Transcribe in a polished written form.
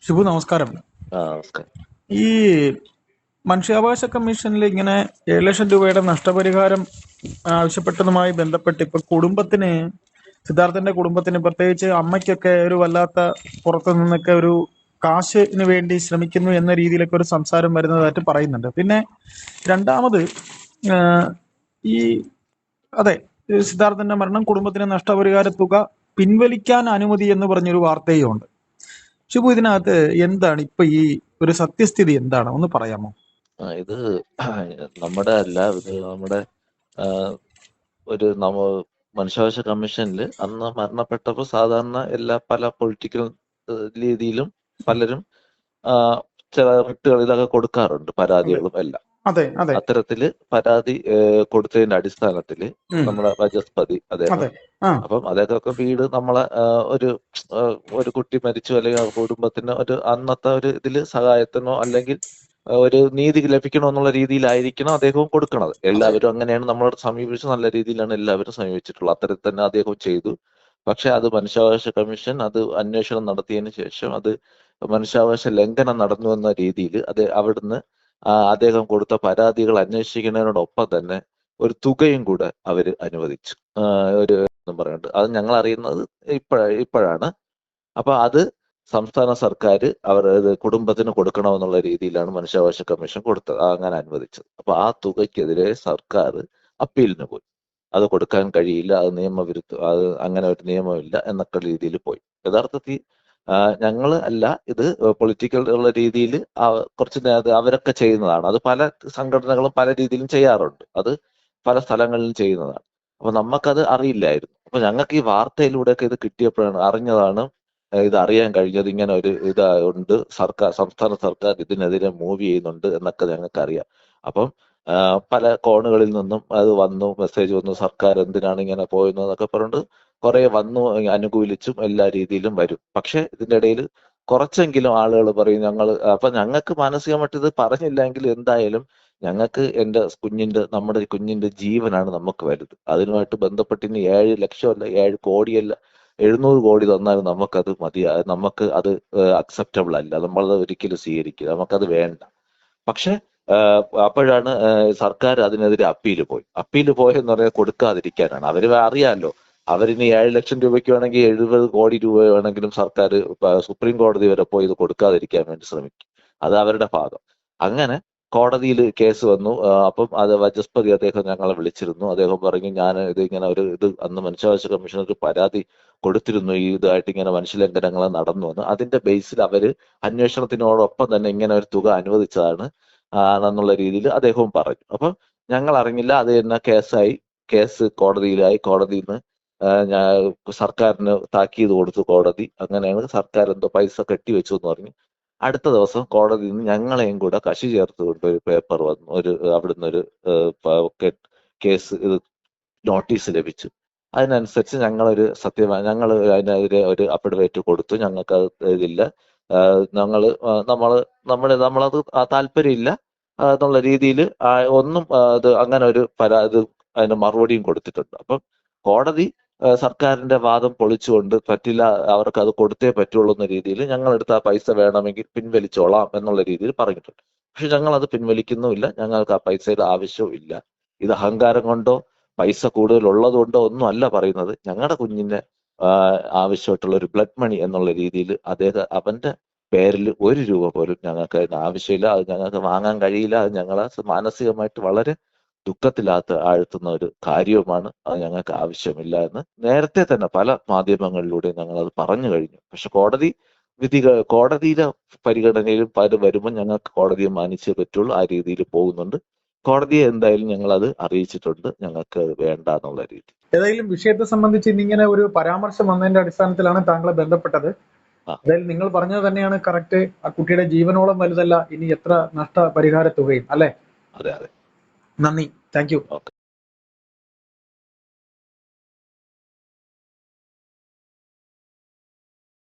ഷിബു നമസ്കാരം. നമസ്കാരം. ഈ മനുഷ്യാവകാശ കമ്മീഷനിൽ ഇങ്ങനെ 7 ലക്ഷം രൂപയുടെ നഷ്ടപരിഹാരം ആവശ്യപ്പെട്ടതുമായി ബന്ധപ്പെട്ട് ഇപ്പൊ സിദ്ധാർത്ഥന്റെ കുടുംബത്തിന്, പ്രത്യേകിച്ച് അമ്മയ്ക്കൊക്കെ ഒരു വല്ലാത്ത, പുറത്തു നിന്നൊക്കെ ഒരു കാശിന് വേണ്ടി ശ്രമിക്കുന്നു എന്ന രീതിയിലൊക്കെ ഒരു സംസാരം വരുന്നതായിട്ട് പറയുന്നുണ്ട്. പിന്നെ രണ്ടാമത് ആ, ഈ അതെ, സിദ്ധാർത്ഥന്റെ മരണം, കുടുംബത്തിന് നഷ്ടപരിഹാര തുക പിൻവലിക്കാൻ അനുമതി എന്ന് പറഞ്ഞൊരു വാർത്തയും ഉണ്ട്. ഷിബു, ഇതിനകത്ത് എന്താണ് ഇപ്പൊ ഈ ഒരു സത്യസ്ഥിതി എന്താണ്, ഒന്ന് പറയാമോ? ഇത് നമ്മുടെ അല്ല, ഇത് നമ്മുടെ ആ, ഒരു മനുഷ്യാവകാശ കമ്മീഷനിൽ അന്ന് മരണപ്പെട്ടപ്പോൾ സാധാരണ പല പൊളിറ്റിക്കൽ രീതിയിലും പലരും ആ, ചില റിട്ടുകൾ ഇതൊക്കെ കൊടുക്കാറുണ്ട്, അതെ പരാതികളും എല്ലാം. അതെ അതെ. അത്തരത്തില് പരാതി കൊടുത്തതിന്റെ അടിസ്ഥാനത്തില് ഉം, നമ്മുടെ വചസ്പതി അദ്ദേഹം, അതെ. ആ, അപ്പം അദ്ദേഹമൊക്കെ വീട് നമ്മളെ ഒരു ആ, ഒരു കുട്ടി മരിച്ചു അല്ലെങ്കിൽ ആ കുടുംബത്തിന് ഒരു അന്നത്തെ ഒരു ഇതില് സഹായത്തിനോ അല്ലെങ്കിൽ ഒരു നീതി ലഭിക്കണോ എന്നുള്ള രീതിയിലായിരിക്കണം അദ്ദേഹവും കൊടുക്കണത്. അതെ എല്ലാവരും അങ്ങനെയാണ് നമ്മളോട് സമീപിച്ച്, നല്ല രീതിയിലാണ് എല്ലാവരും സമീപിച്ചിട്ടുള്ളത്. അത്തരത്തിൽ തന്നെ അദ്ദേഹവും ചെയ്തു. പക്ഷെ അത് മനുഷ്യാവകാശ കമ്മീഷൻ അത് അന്വേഷണം നടത്തിയതിന് ശേഷം അത് മനുഷ്യാവകാശ ലംഘനം നടന്നു എന്ന രീതിയിൽ അവിടുന്ന് അദ്ദേഹം കൊടുത്ത പരാതികൾ അന്വേഷിക്കുന്നതിനോടൊപ്പം തന്നെ ഒരു തുകയും കൂടെ അവര് അനുവദിച്ചു. ഒരു എന്നും പറഞ്ഞിട്ട് അത് ഞങ്ങൾ അറിയുന്നത് ഇപ്പോഴാണ്. അപ്പൊ അത് സംസ്ഥാന സർക്കാർ ഇത് കുടുംബത്തിന് കൊടുക്കണമെന്നുള്ള രീതിയിലാണ് മനുഷ്യാവകാശ കമ്മീഷൻ കൊടുത്തത്, അങ്ങനെ അനുവദിച്ചത്. അപ്പൊ ആ തുകയ്ക്കെതിരെ സർക്കാർ അപ്പീലിന് പോയി. അത് കൊടുക്കാൻ കഴിയില്ല, അത് നിയമവിരുദ്ധ, അത് അങ്ങനെ ഒരു നിയമമില്ല എന്നൊക്കെ രീതിയിൽ പോയി. യഥാർത്ഥത്തിൽ ഞങ്ങള് അല്ല, ഇത് പൊളിറ്റിക്കൽ ഉള്ള രീതിയിൽ കുറച്ച് നേരത്തെ അവരൊക്കെ ചെയ്യുന്നതാണ്. അത് പല സംഘടനകളും പല രീതിയിലും ചെയ്യാറുണ്ട്. അത് പല സ്ഥലങ്ങളിലും ചെയ്യുന്നതാണ്. അപ്പൊ നമുക്കത് അറിയില്ലായിരുന്നു. അപ്പൊ ഞങ്ങൾക്ക് ഈ വാർത്തയിലൂടെയൊക്കെ ഇത് കിട്ടിയപ്പോഴാണ് അറിഞ്ഞതാണ്, ഇത് അറിയാൻ കഴിഞ്ഞത്. ഇങ്ങനെ ഒരു ഉണ്ട്, സംസ്ഥാന സർക്കാർ ഇതിനെതിരെ മൂവ് ചെയ്യുന്നുണ്ട് എന്നൊക്കെ ഞങ്ങൾക്ക് അറിയാം. അപ്പം പല കോണുകളിൽ നിന്നും അത് വന്നു, മെസ്സേജ് വന്നു, സർക്കാർ എന്തിനാണ് ഇങ്ങനെ പോയെന്നൊക്കെ പറഞ്ഞിട്ട് കുറെ വന്നു, അനുകൂലിച്ചും എല്ലാ രീതിയിലും വരും. പക്ഷെ ഇതിന്റെ ഇടയിൽ കുറച്ചെങ്കിലും ആളുകൾ പറയും അപ്പൊ ഞങ്ങൾക്ക് മാനസികമായിട്ട് ഇത് പറഞ്ഞില്ലെങ്കിൽ എന്തായാലും ഞങ്ങൾക്ക് നമ്മുടെ കുഞ്ഞിന്റെ ജീവനാണ് നമുക്ക് വലുത്. അതിനുമായിട്ട് ബന്ധപ്പെട്ട് ഇനി 7 ലക്ഷം അല്ല, 7 കോടിയല്ല, 700 കോടി തന്നാലും നമുക്കത് നമുക്ക് അത് അക്സെപ്റ്റബിൾ അല്ല. നമ്മളത് ഒരിക്കലും സ്വീകരിക്കില്ല, നമുക്കത് വേണ്ട. പക്ഷെ അപ്പോഴാണ് സർക്കാർ അതിനെതിരെ അപ്പീല് പോയെന്ന് പറഞ്ഞാൽ കൊടുക്കാതിരിക്കാനാണ്. അവര് അറിയാമല്ലോ, അവരിനി 7 ലക്ഷം രൂപയ്ക്ക് വേണമെങ്കിൽ 70 കോടി രൂപ വേണമെങ്കിലും സർക്കാർ സുപ്രീം കോടതി വരെ പോയി ഇത് കൊടുക്കാതിരിക്കാൻ വേണ്ടി ശ്രമിക്കും. അത് അവരുടെ ഭാഗം. അങ്ങനെ കോടതിയിൽ കേസ് വന്നു. അപ്പം അത് വചസ്പതി അദ്ദേഹം ഞങ്ങളെ വിളിച്ചിരുന്നു. അദ്ദേഹം പറഞ്ഞു, ഞാൻ ഇങ്ങനെ ഇത് അന്ന് മനുഷ്യാവകാശ കമ്മീഷൻ ഒരു പരാതി കൊടുത്തിരുന്നു, ഈ ഇതായിട്ട് ഇങ്ങനെ മനുഷ്യലംഘനങ്ങൾ നടന്നു എന്ന്. അതിന്റെ ബേസിൽ അവര് അന്വേഷണത്തിനോടൊപ്പം തന്നെ ഇങ്ങനെ ഒരു തുക അനുവദിച്ചതാണ് എന്നുള്ള രീതിയിൽ അദ്ദേഹവും പറഞ്ഞു. അപ്പം ഞങ്ങൾ അറിഞ്ഞില്ല. അത് തന്നെ കേസ് കോടതിയിലായി. കോടതിയിൽ നിന്ന് സർക്കാരിന് താക്കീത് കൊടുത്തു കോടതി. അങ്ങനെയാണ് സർക്കാർ എന്തോ പൈസ കെട്ടിവെച്ചു എന്ന് പറഞ്ഞു. അടുത്ത ദിവസം കോടതിയിൽ നിന്ന് ഞങ്ങളെയും കൂടെ കക്ഷി ചേർത്തുകൊണ്ട് ഒരു പേപ്പർ വന്നു, അവിടുന്ന് ഒരു കേസ് നോട്ടീസ് ലഭിച്ചു. അതിനനുസരിച്ച് ഞങ്ങൾ അതിനെതിരെ ഒരു അഫിഡവിറ്റ് കൊടുത്തു. ഞങ്ങൾക്ക് അത് ഇതില്ല, നമ്മളത് താല്പര്യമില്ല എന്നുള്ള രീതിയിൽ ഒന്നും അത് അങ്ങനെ ഒരു അതിന് മറുപടിയും കൊടുത്തിട്ടുണ്ട്. അപ്പം കോടതി സർക്കാരിന്റെ വാദം പൊളിച്ചുകൊണ്ട് പറ്റില്ല, അവർക്ക് അത് കൊടുത്തേ പറ്റുള്ളൂ എന്ന രീതിയിൽ ഞങ്ങളെടുത്ത് ആ പൈസ വേണമെങ്കിൽ പിൻവലിച്ചോളാം എന്നുള്ള രീതിയിൽ പറഞ്ഞിട്ടുണ്ട്. പക്ഷെ ഞങ്ങൾ അത് പിൻവലിക്കുന്നുമില്ല, ഞങ്ങൾക്ക് ആ പൈസയുടെ ആവശ്യവും ഇല്ല. ഇത് അഹങ്കാരം കൊണ്ടോ പൈസ കൂടുതൽ ഉള്ളത് കൊണ്ടോ ഒന്നും അല്ല പറയുന്നത്. ഞങ്ങളുടെ കുഞ്ഞിന്റെ ആവശ്യമായിട്ടുള്ള ഒരു ബ്ലഡ് മണി എന്നുള്ള രീതിയിൽ അവന്റെ പേരിൽ 1 രൂപ പോലും ഞങ്ങൾക്ക് അതിന് ആവശ്യമില്ല. അത് ഞങ്ങൾക്ക് വാങ്ങാൻ കഴിയില്ല. അത് ഞങ്ങളെ മാനസികമായിട്ട് വളരെ ആഴ്ത്തുന്ന ഒരു കാര്യവുമാണ്. അത് ഞങ്ങൾക്ക് ആവശ്യമില്ല എന്ന് നേരത്തെ തന്നെ പല മാധ്യമങ്ങളിലൂടെ ഞങ്ങൾ അത് പറഞ്ഞു കഴിഞ്ഞു. പക്ഷെ കോടതിയിലെ പരിഗണനയിലും വരുമ്പോൾ ഞങ്ങൾക്ക് കോടതിയെ മാനിച്ചേ പറ്റുള്ളൂ. ആ രീതിയിൽ പോകുന്നുണ്ട്. കോടതിയെ എന്തായാലും ഞങ്ങൾ അത് അറിയിച്ചിട്ടുണ്ട്, ഞങ്ങൾക്ക് അത് വേണ്ട എന്നുള്ള രീതി. ഏതായാലും വിഷയത്തെ സംബന്ധിച്ച് ഇന്നിങ്ങനെ ഒരു പരാമർശം വന്നതിന്റെ അടിസ്ഥാനത്തിലാണ് താങ്കളെ ബന്ധപ്പെട്ടത്. ആ, അതായത് നിങ്ങൾ പറഞ്ഞത് തന്നെയാണ് കറക്റ്റ്. ആ കുട്ടിയുടെ ജീവനോളം വലുതല്ല ഇനി എത്ര നഷ്ടപരിഹാര തുകയും, അല്ലെ? അതെ അതെ. നന്ദി. Thank you. ഓക്കെ.